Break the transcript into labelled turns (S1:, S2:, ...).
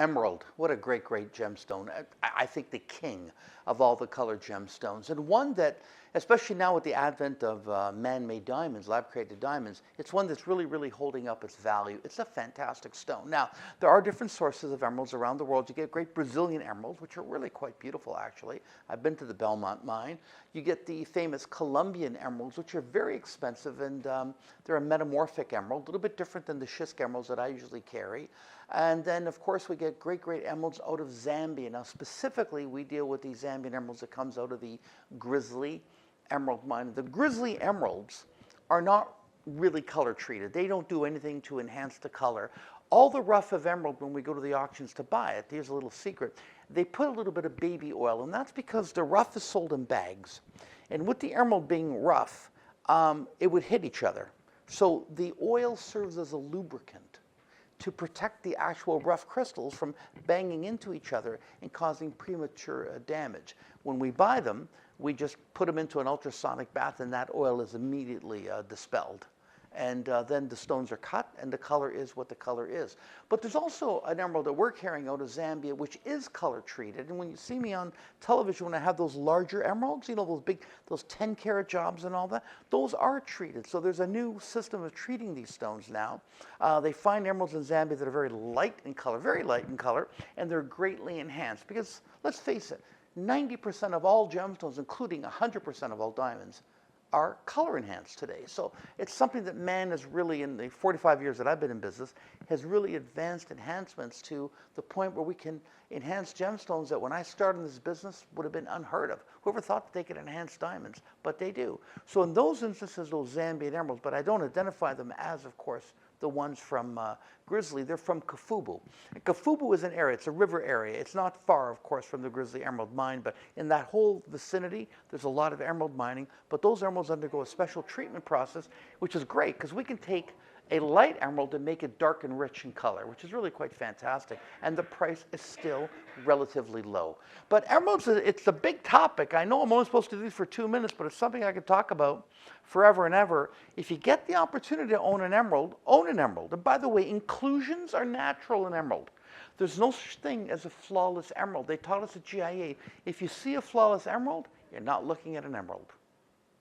S1: Emerald, what a great, great gemstone. I think the king of all the colored gemstones, and one that, especially now with the advent of man-made diamonds, lab-created diamonds, it's one that's really, really holding up its value. It's a fantastic stone. Now, there are different sources of emeralds around the world. You get great Brazilian emeralds, which are really quite beautiful, actually. I've been to the Belmont mine. You get the famous Colombian emeralds, which are very expensive, and they're a metamorphic emerald, a little bit different than the schist emeralds that I usually carry. And then, of course, we get great, great emeralds out of Zambia. Now, specifically, we deal with the Zambian emeralds that comes out of the Grizzly Emerald mine. The Grizzly emeralds are not really color treated. They don't do anything to enhance the color. All the rough of emerald, when we go to the auctions to buy it, here's a little secret, they put a little bit of baby oil, and that's because the rough is sold in bags. And with the emerald being rough, it would hit each other. So the oil serves as a lubricant to protect the actual rough crystals from banging into each other and causing premature damage. When we buy them, we just put them into an ultrasonic bath, and that oil is immediately dispelled. And then the stones are cut, and the color is what the color is. But there's also an emerald that we're carrying out of Zambia, which is color treated. And when you see me on television, when I have those larger emeralds, you know, those big, those 10-carat jobs and all that, those are treated. So there's a new system of treating these stones now. They find emeralds in Zambia that are very light in color, and they're greatly enhanced. Because let's face it, 90% of all gemstones, including 100% of all diamonds, are color enhanced today. So it's something that man has really, in the 45 years that I've been in business, has really advanced enhancements to the point where we can enhance gemstones that when I started in this business would have been unheard of. Whoever thought that they could enhance diamonds, but they do. So in those instances, those Zambian emeralds, but I don't identify them as, of course, the ones from Grizzly, they're from Kafubu. And Kafubu is an area, it's a river area. It's not far, of course, from the Grizzly Emerald Mine, but in that whole vicinity, there's a lot of emerald mining. But those emeralds undergo a special treatment process, which is great, because we can take a light emerald and make it dark and rich in color, which is really quite fantastic. And the price is still relatively low. But emeralds, it's a big topic. I know I'm only supposed to do this for 2 minutes, but it's something I could talk about forever and ever. If you get the opportunity to own an emerald, own an emerald. And by the way, inclusions are natural in emerald. There's no such thing as a flawless emerald. They taught us at GIA, if you see a flawless emerald, you're not looking at an emerald.